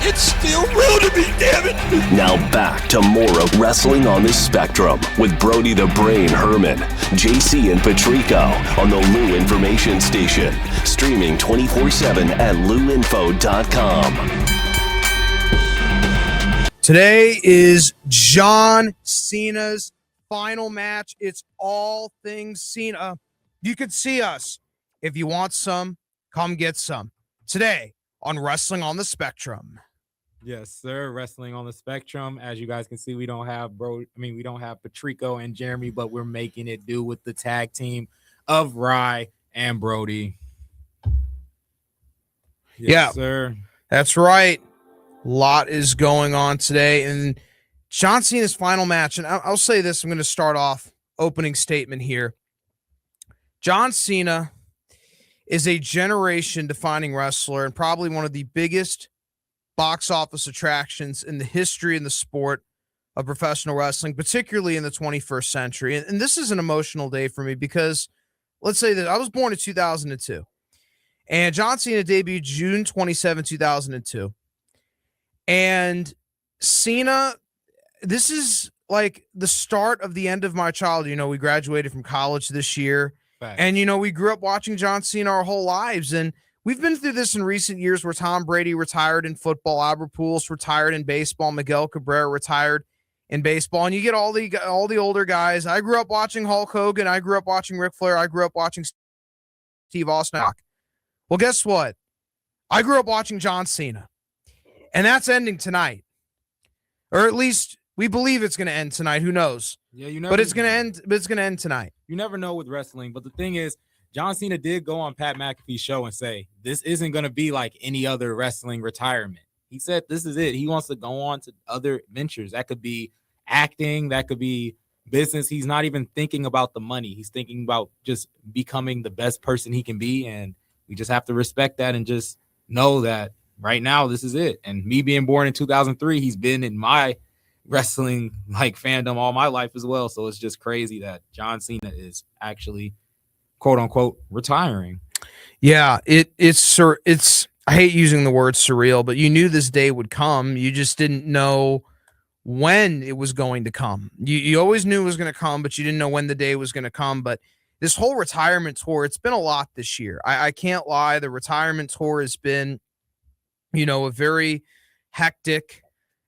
It's still real to me, damn it! Now back to more of Wrestling on the Spectrum with Brody the Brain Herman, JC and Patrico on the Lou Information Station. Streaming 24/7 at louinfo.com. Today is John Cena's final match. It's all things Cena. You could see us. If you want some, come get some. Today on Wrestling on the Spectrum. Yes, sir. Wrestling on the Spectrum. As you guys can see, we don't have we don't have Patrico and Jeremy, but we're making it do with the tag team of Rye and Brody. Yes, sir. That's right. A lot is going on today. And John Cena's final match, and I'll say this, I'm going to start off opening statement here. John Cena is a generation-defining wrestler and probably one of the biggest box office attractions in the history and the sport of professional wrestling, particularly in the 21st century. And this is an emotional day for me because let's say that I was born in 2002, and John Cena debuted June 27, 2002. And Cena, this is like the start of the end of my childhood. You know, we graduated from college this year. Facts. And, you know, we grew up watching John Cena our whole lives. And we've been through this in recent years where Tom Brady retired in football, Albert Pujols retired in baseball, Miguel Cabrera retired in baseball. And you get all the older guys. I grew up watching Hulk Hogan. I grew up watching Ric Flair. I grew up watching Steve Austin. Well, guess what? I grew up watching John Cena. And that's ending tonight. Or at least we believe it's going to end tonight. Who knows? Yeah, you know. But it's going to end tonight. You never know with wrestling. But the thing is, John Cena did go on Pat McAfee's show and say, this isn't going to be like any other wrestling retirement. He said this is it. He wants to go on to other ventures. That could be acting. That could be business. He's not even thinking about the money. He's thinking about just becoming the best person he can be. And we just have to respect that and just know that right now this is it. And me being born in 2003, he's been in my wrestling like fandom all my life as well. So it's just crazy that John Cena is actually quote unquote retiring. Yeah, it's I hate using the word surreal, but you knew this day would come. You just didn't know when it was going to come. You always knew it was going to come, but you didn't know when the day was going to come. But this whole retirement tour, it's been a lot this year. I can't lie. The retirement tour has been, you know, a very hectic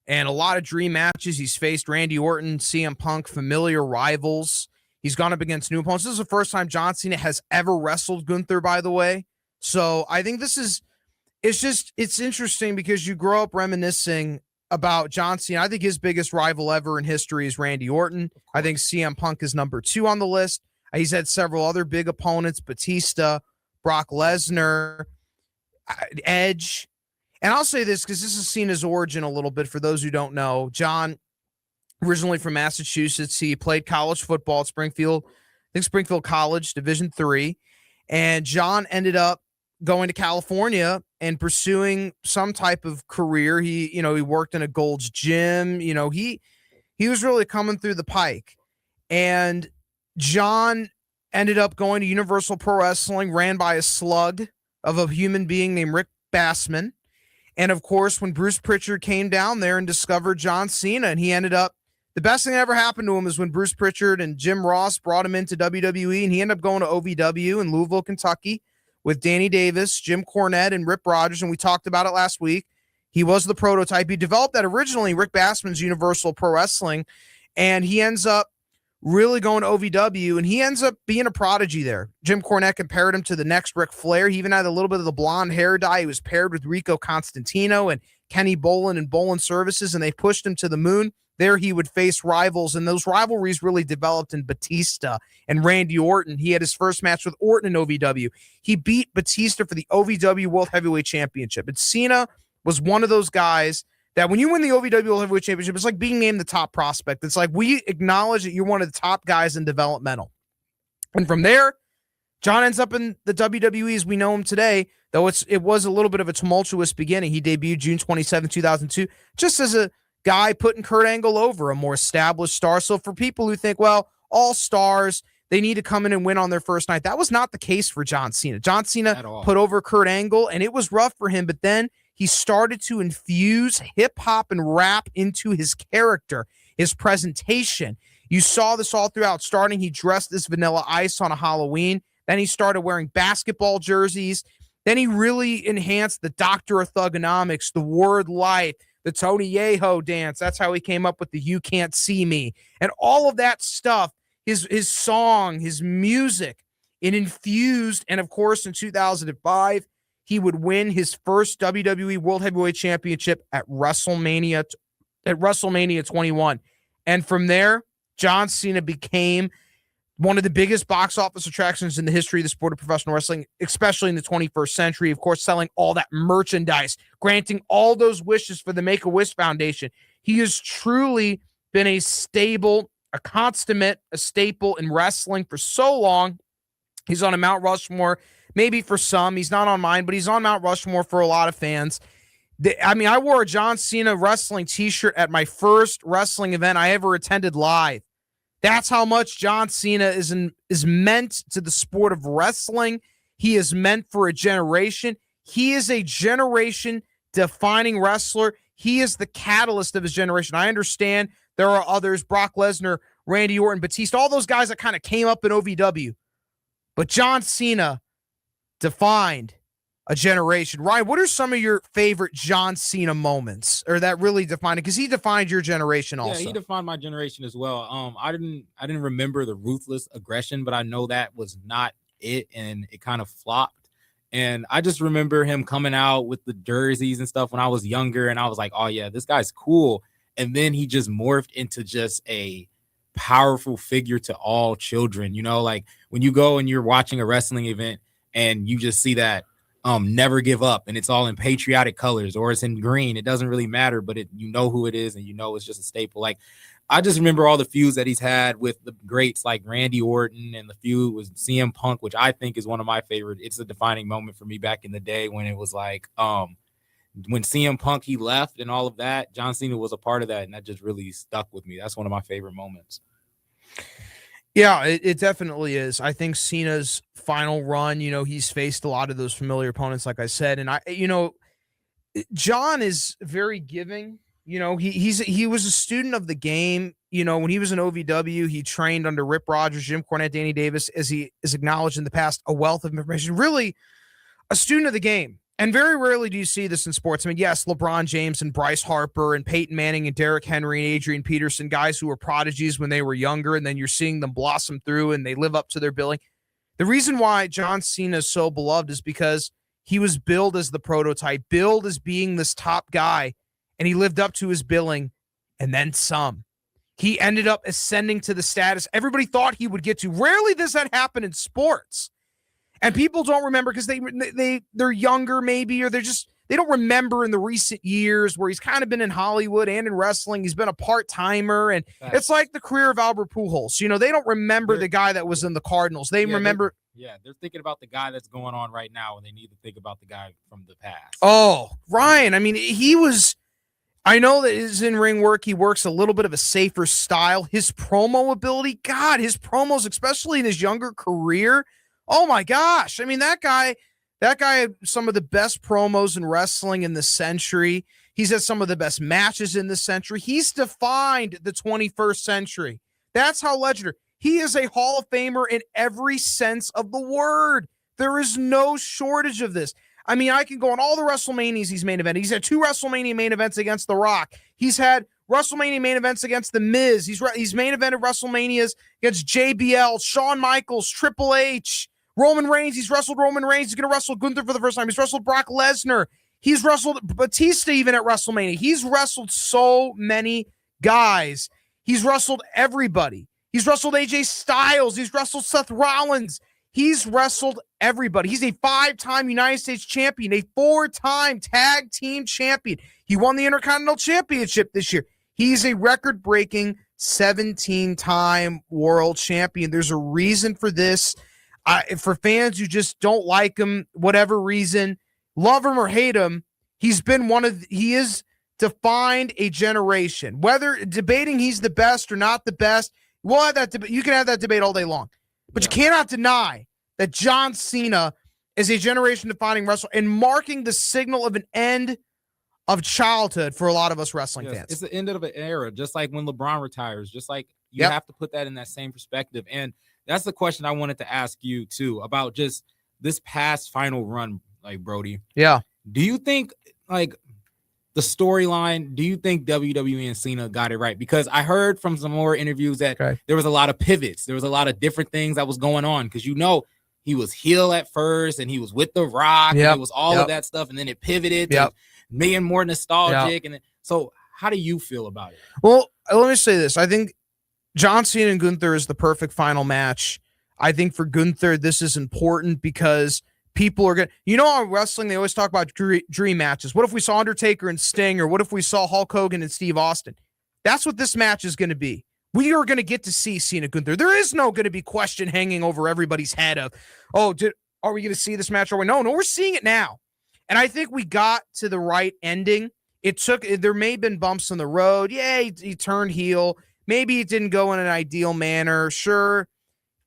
and a lot of dream matches. He's faced Randy Orton, CM Punk, familiar rivals. He's gone up against new opponents. This is the first time John Cena has ever wrestled Gunther, by the way. So I think it's interesting because you grow up reminiscing about John Cena. I think his biggest rival ever in history is Randy Orton. I think CM Punk is number 2 on the list. He's had several other big opponents, Batista, Brock Lesnar, Edge. And I'll say this because this is Cena's origin a little bit for those who don't know. John, originally from Massachusetts, he played college football at Springfield College, Division III. And John ended up going to California and pursuing some type of career. He worked in a Gold's Gym. He was really coming through the pike. And John ended up going to Universal Pro Wrestling, ran by a slug of a human being named Rick Bassman. And of course, when Bruce Pritchard came down there and discovered John Cena, and he ended up, the best thing that ever happened to him is when Bruce Pritchard and Jim Ross brought him into WWE, and he ended up going to OVW in Louisville, Kentucky with Danny Davis, Jim Cornette, and Rip Rogers. And we talked about it last week. He was the prototype. He developed that originally, Rick Bassman's Universal Pro Wrestling, and he ends up really going to OVW, and he ends up being a prodigy there. Jim Cornette compared him to the next Ric Flair. He even had a little bit of the blonde hair dye. He was paired with Rico Constantino and Kenny Bolin and Bolin Services, and they pushed him to the moon. There he would face rivals, and those rivalries really developed in Batista and Randy Orton. He had his first match with Orton in OVW. He beat Batista for the OVW World Heavyweight Championship. And Cena was one of those guys that when you win the OVW World Heavyweight Championship, it's like being named the top prospect. It's like we acknowledge that you're one of the top guys in developmental. And from there, John ends up in the WWE as we know him today, though it was a little bit of a tumultuous beginning. He debuted June 27, 2002, just as a guy putting Kurt Angle over, a more established star. So for people who think, well, all stars, they need to come in and win on their first night, that was not the case for John Cena. John Cena put over Kurt Angle, and it was rough for him, but then he started to infuse hip hop and rap into his character, his presentation. You saw this all throughout. Starting, he dressed as Vanilla Ice on a Halloween. Then he started wearing basketball jerseys. Then he really enhanced the Doctor of Thugonomics, the word life, the Tony Yeho dance. That's how he came up with the You Can't See Me. And all of that stuff, his song, his music, it infused. And of course, in 2005, he would win his first WWE World Heavyweight Championship at WrestleMania 21. And from there, John Cena became one of the biggest box office attractions in the history of the sport of professional wrestling, especially in the 21st century. Of course, selling all that merchandise, granting all those wishes for the Make-A-Wish Foundation. He has truly been a stable, a consummate, a staple in wrestling for so long. He's on a Mount Rushmore, maybe for some. He's not on mine, but he's on Mount Rushmore for a lot of fans. I wore a John Cena wrestling t-shirt at my first wrestling event I ever attended live. That's how much John Cena is meant to the sport of wrestling. He is meant for a generation. He is a generation-defining wrestler. He is the catalyst of his generation. I understand there are others, Brock Lesnar, Randy Orton, Batista, all those guys that kind of came up in OVW. But John Cena defined a generation. Ryan, what are some of your favorite John Cena moments, or that really defined it? Because he defined your generation also. Yeah, he defined my generation as well. I didn't remember the ruthless aggression, but I know that was not it, and it kind of flopped. And I just remember him coming out with the jerseys and stuff when I was younger, and I was like, oh yeah, this guy's cool. And then he just morphed into just a powerful figure to all children. You know, like when you go and you're watching a wrestling event and you just see that never give up, and it's all in patriotic colors, or it's in green, it doesn't really matter, but you know who it is, and you know it's just a staple. Like, I just remember all the feuds that he's had with the greats like Randy Orton, and the feud with CM Punk, which I think is one of my favorite. It's a defining moment for me back in the day when it was like when CM Punk, he left and all of that, John Cena was a part of that, and that just really stuck with me. That's one of my favorite moments. Yeah, it definitely is. I think Cena's final run, he's faced a lot of those familiar opponents, like I said. And John is very giving. He was a student of the game. When he was in OVW, he trained under Rip Rogers, Jim Cornette, Danny Davis, as he is acknowledged in the past, a wealth of information, really a student of the game. And very rarely do you see this in sports. I mean, yes, LeBron James and Bryce Harper and Peyton Manning and Derrick Henry and Adrian Peterson, guys who were prodigies when they were younger, and then you're seeing them blossom through and they live up to their billing. The reason why John Cena is so beloved is because he was billed as the prototype, billed as being this top guy, and he lived up to his billing and then some. He ended up ascending to the status everybody thought he would get to. Rarely does that happen in sports. And people don't remember because they're younger maybe, or they don't remember in the recent years where he's kind of been in Hollywood and in wrestling. He's been a part-timer, and it's like the career of Albert Pujols. They don't remember the guy that was in the Cardinals. They remember. They're thinking about the guy that's going on right now, and they need to think about the guy from the past. Oh, Ryan. I mean, I know that his in-ring work, he works a little bit of a safer style. His promo ability, God, his promos, especially in his younger career, oh my gosh. I mean, that guy had some of the best promos in wrestling in the century. He's had some of the best matches in the century. He's defined the 21st century. That's how legendary. He is a Hall of Famer in every sense of the word. There is no shortage of this. I mean, I can go on all the WrestleManias he's main evented. He's had 2 WrestleMania main events against The Rock. He's had WrestleMania main events against The Miz. He's main evented WrestleManias against JBL, Shawn Michaels, Triple H, Roman Reigns. He's wrestled Roman Reigns. He's going to wrestle Gunther for the first time. He's wrestled Brock Lesnar. He's wrestled Batista even at WrestleMania. He's wrestled so many guys. He's wrestled everybody. He's wrestled AJ Styles. He's wrestled Seth Rollins. He's wrestled everybody. He's a 5-time United States champion, a 4-time tag team champion. He won the Intercontinental Championship this year. He's a record-breaking 17-time world champion. There's a reason for this. For fans who just don't like him, whatever reason, love him or hate him, he is defined a generation. Whether debating he's the best or not the best, we'll have that debate. You can have that debate all day long. But you cannot deny that John Cena as a generation-defining wrestler and marking the signal of an end of childhood for a lot of us wrestling fans. It's the end of an era, just like when LeBron retires, just like you have to put that in that same perspective. And that's the question I wanted to ask you too about just this past final run, like Brody. Yeah. Do you think like the storyline, do you think WWE and Cena got it right? Because I heard from some more interviews that there was a lot of pivots. There was a lot of different things that was going on because, you know, he was heel at first and he was with The Rock. And it was all of that stuff. And then it pivoted to being more nostalgic. And so how do you feel about it? Well, let me say this. I think John Cena and Gunther is the perfect final match. I think for Gunther, this is important because people are going to, you know, on wrestling, they always talk about dream matches. What if we saw Undertaker and Sting, or what if we saw Hulk Hogan and Steve Austin? That's what this match is going to be. We are going to get to see Cena Gunther. There is no going to be question hanging over everybody's head of, oh, are we going to see this match? No, we're seeing it now. And I think we got to the right ending. There may have been bumps on the road. Yeah, he turned heel. Maybe it didn't go in an ideal manner. Sure.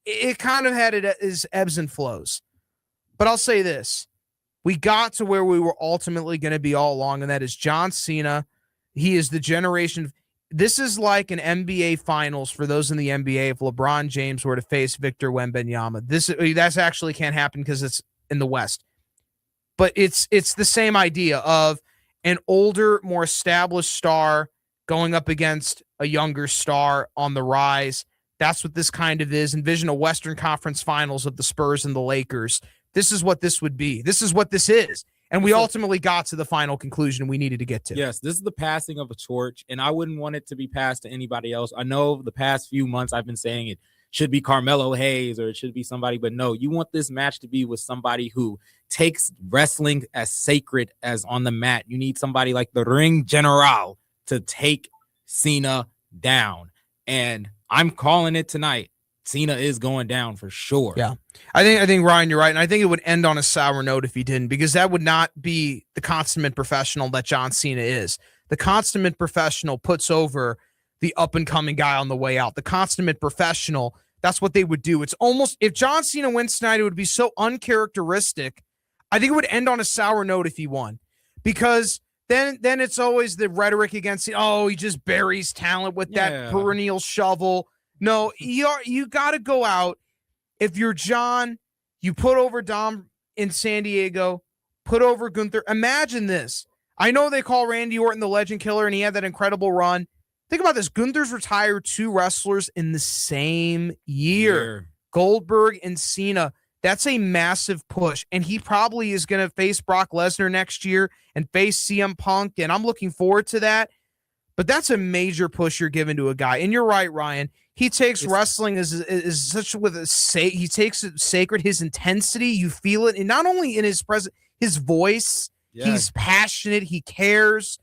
It kind of had its ebbs and flows. But I'll say this. We got to where we were ultimately going to be all along, and that is John Cena. He is the generation. This is like an NBA Finals for those in the NBA if LeBron James were to face Victor Wembanyama. That actually can't happen because it's in the West. But it's the same idea of an older, more established star going up against a younger star on the rise. That's what this kind of is. Envision a Western Conference Finals of the Spurs and the Lakers. This is what this would be. This is what this is. And we ultimately got to the final conclusion we needed to get to. Yes, this is the passing of a torch, and I wouldn't want it to be passed to anybody else. I know the past few months I've been saying it should be Carmelo Hayes or it should be somebody, but no, you want this match to be with somebody who takes wrestling as sacred as on the mat. You need somebody like the Ring General to take Cena down. And I'm calling it tonight. Cena is going down for sure. Yeah. I think Ryan, you're right. And I think it would end on a sour note if he didn't, because that would not be the consummate professional that John Cena is. The consummate professional puts over the up and coming guy on the way out. The consummate professional, that's what they would do. It's almost, if John Cena wins tonight, it would be so uncharacteristic. I think it would end on a sour note if he won, because then it's always the rhetoric against, he just buries talent with that perennial shovel. No, you got to go out. If you're John, you put over Dom in San Diego, put over Gunther. Imagine this. I know they call Randy Orton the legend killer, and he had that incredible run. Think about this. Gunther's retired 2 wrestlers in the same year. Goldberg and Cena. That's a massive push, and he probably is going to face Brock Lesnar next year and face CM Punk, and I'm looking forward to that. But that's a major push you're giving to a guy. And you're right, Ryan. He takes wrestling as such with he takes it sacred. His intensity, you feel it, and not only in his his voice. He's passionate. He cares,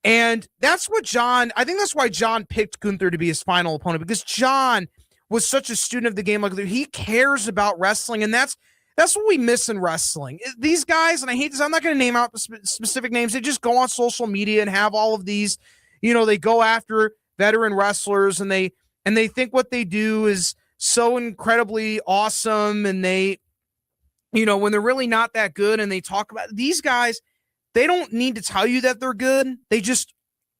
and that's what John. I think that's why John picked Gunther to be his final opponent, because John was such a student of the game. Like, he cares about wrestling, and that's what we miss in wrestling. These guys, and I hate this, I'm not going to name out specific names. They just go on social media and have all of these. They go after veteran wrestlers, and they think what they do is so incredibly awesome. And they, when they're really not that good, and they talk about these guys, they don't need to tell you that they're good. They just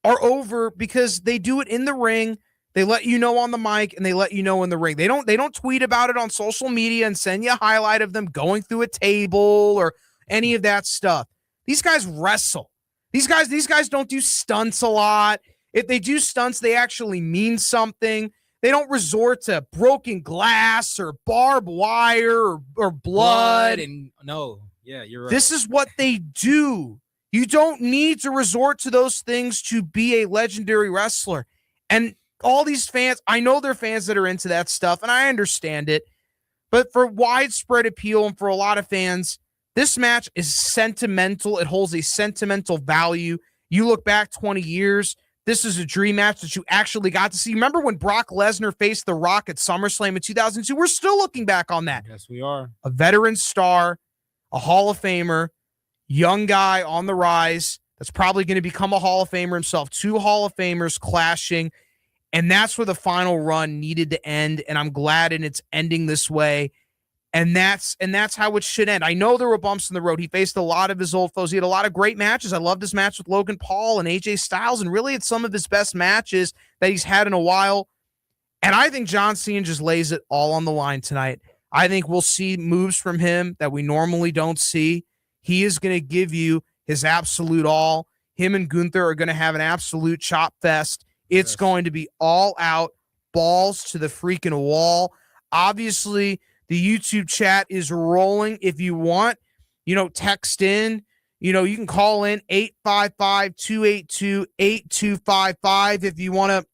are over because they do it in the ring. They let you know on the mic, and they let you know in the ring. They don't tweet about it on social media and send you a highlight of them going through a table or any of that stuff. These guys wrestle. These guys don't do stunts a lot. If they do stunts, they actually mean something. They don't resort to broken glass or barbed wire or blood. You're right. This is what they do. You don't need to resort to those things to be a legendary wrestler. And all these fans, I know they're fans that are into that stuff, and I understand it. But for widespread appeal and for a lot of fans, this match is sentimental. It holds a sentimental value. You look back 20 years, this is a dream match that you actually got to see. Remember when Brock Lesnar faced The Rock at SummerSlam in 2002? We're still looking back on that. Yes, we are. A veteran star, a Hall of Famer, young guy on the rise that's probably going to become a Hall of Famer himself. 2 Hall of Famers clashing, and that's where the final run needed to end, and I'm glad it's ending this way. And that's how it should end. I know there were bumps in the road. He faced a lot of his old foes. He had a lot of great matches. I loved his match with Logan Paul and AJ Styles, and really it's some of his best matches that he's had in a while. And I think John Cena just lays it all on the line tonight. I think we'll see moves from him that we normally don't see. He is going to give you his absolute all. Him and Gunther are going to have an absolute chop fest. It's going to be all out, balls to the freaking wall. Obviously, the YouTube chat is rolling. If you want, text in. You can call in 855-282-8255 if you want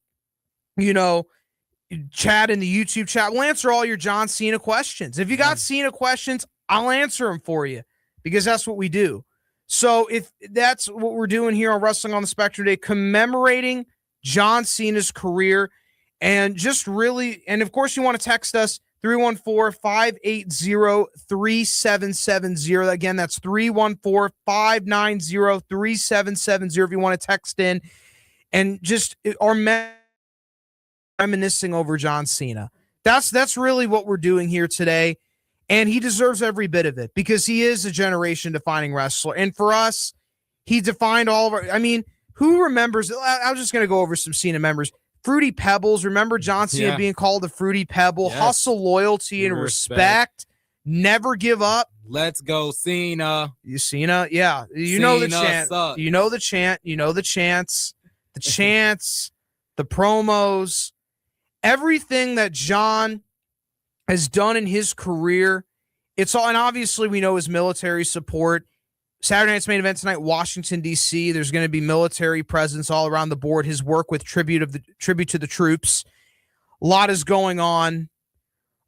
to, chat in the YouTube chat. We'll answer all your John Cena questions. If you got Cena questions, I'll answer them for you because that's what we do. So if that's what we're doing here on Wrestling on the Spectrum Day, commemorating John Cena's career, and just really, and of course you want to text us 314-580-3770. Again, that's 314-590-3770 if you want to text in and just are reminiscing over John Cena. That's really what we're doing here today, and he deserves every bit of it because he is a generation-defining wrestler. And for us, he defined all of our, who remembers, I'm just going to go over some Cena members. Fruity Pebbles. Remember John Cena being called a Fruity Pebble? Yes. Hustle, loyalty, and respect. Never give up. Let's go, Cena. Cena, yeah. You know the chant. Sucks. You know the chant. You know the chants. The chants, the promos, everything that John has done in his career. It's all, and obviously we know his military support. Saturday night's main event tonight, Washington, D.C. There's going to be military presence all around the board. His work with tribute to the troops. A lot is going on.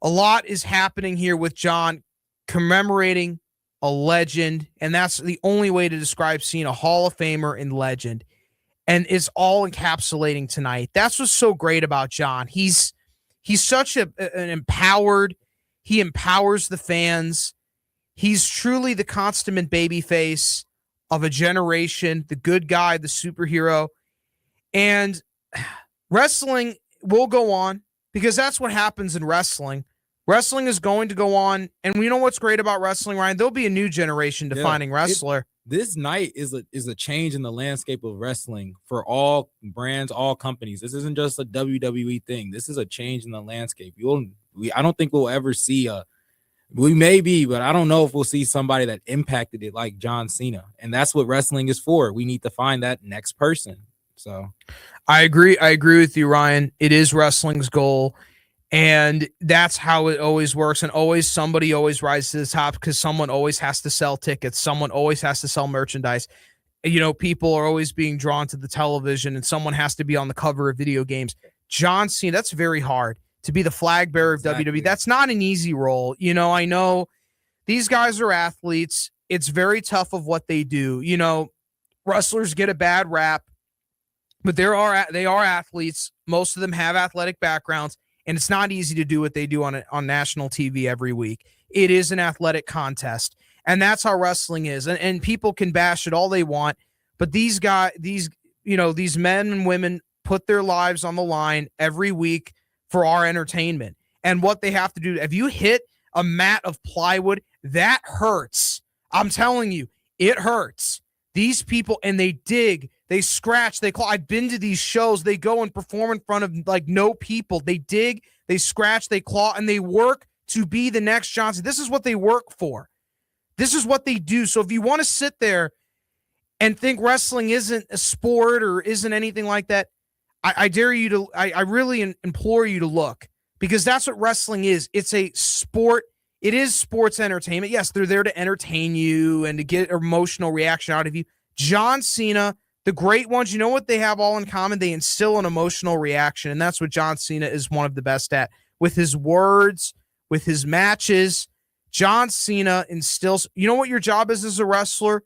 A lot is happening here with John, commemorating a legend, and that's the only way to describe Cena, Hall of Famer and legend. And it's all encapsulating tonight. That's what's so great about John. He's such an empowered. He empowers the fans. He's truly the consummate babyface of a generation, the good guy, the superhero. And wrestling will go on because that's what happens in wrestling. Wrestling is going to go on. And we know what's great about wrestling, Ryan. There'll be a new generation defining wrestler. This night is a change in the landscape of wrestling for all brands, all companies. This isn't just a WWE thing. This is a change in the landscape. I don't think we'll ever see we may be, but I don't know if we'll see somebody that impacted it like John Cena. And that's what wrestling is for. We need to find that next person. So I agree with you, Ryan. It is wrestling's goal. And that's how it always works. And somebody always rises to the top because someone always has to sell tickets. Someone always has to sell merchandise. People are always being drawn to the television and someone has to be on the cover of video games. John Cena, that's very hard. To be the flag bearer of WWE, that's not an easy role. I know these guys are athletes. It's very tough of what they do. Wrestlers get a bad rap, but they are athletes. Most of them have athletic backgrounds, and it's not easy to do what they do on national TV every week. It is an athletic contest, and that's how wrestling is. And people can bash it all they want, but these men and women put their lives on the line every week for our entertainment. And what they have to do, if you hit a mat of plywood, that hurts. I'm telling you, it hurts. These people, and they dig, they scratch, they claw. I've been to these shows. They go and perform in front of no people. They dig, they scratch, they claw, and they work to be the next Johnson. This is what they work for. This is what they do. So if you want to sit there and think wrestling isn't a sport or isn't anything like that, I dare you to, I really implore you to look, because that's what wrestling is. It's a sport. It is sports entertainment. Yes, they're there to entertain you and to get emotional reaction out of you. John Cena, the great ones, you know what they have all in common? They instill an emotional reaction, and that's what John Cena is one of the best at. With his words, with his matches, John Cena instills, you know what your job is as a wrestler?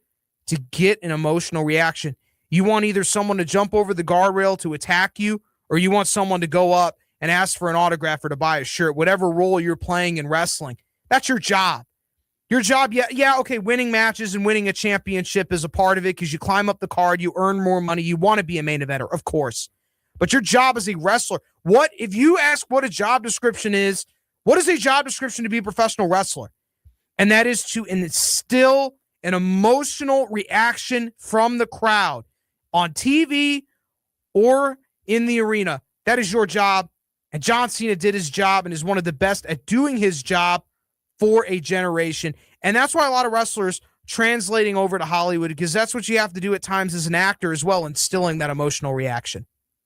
To get an emotional reaction. You want either someone to jump over the guardrail to attack you, or you want someone to go up and ask for an autograph or to buy a shirt, whatever role you're playing in wrestling. That's your job. Your job, okay, winning matches and winning a championship is a part of it because you climb up the card, you earn more money, you want to be a main eventer, of course. But your job as a wrestler, if you ask what a job description is, What is a job description to be a professional wrestler? And that is to instill an emotional reaction from the crowd on TV or in the arena. That is your job. And John Cena did his job and is one of the best at doing his job for a generation. And that's why a lot of wrestlers translating over to Hollywood, because that's what you have to do at times as an actor as well, instilling that emotional reaction.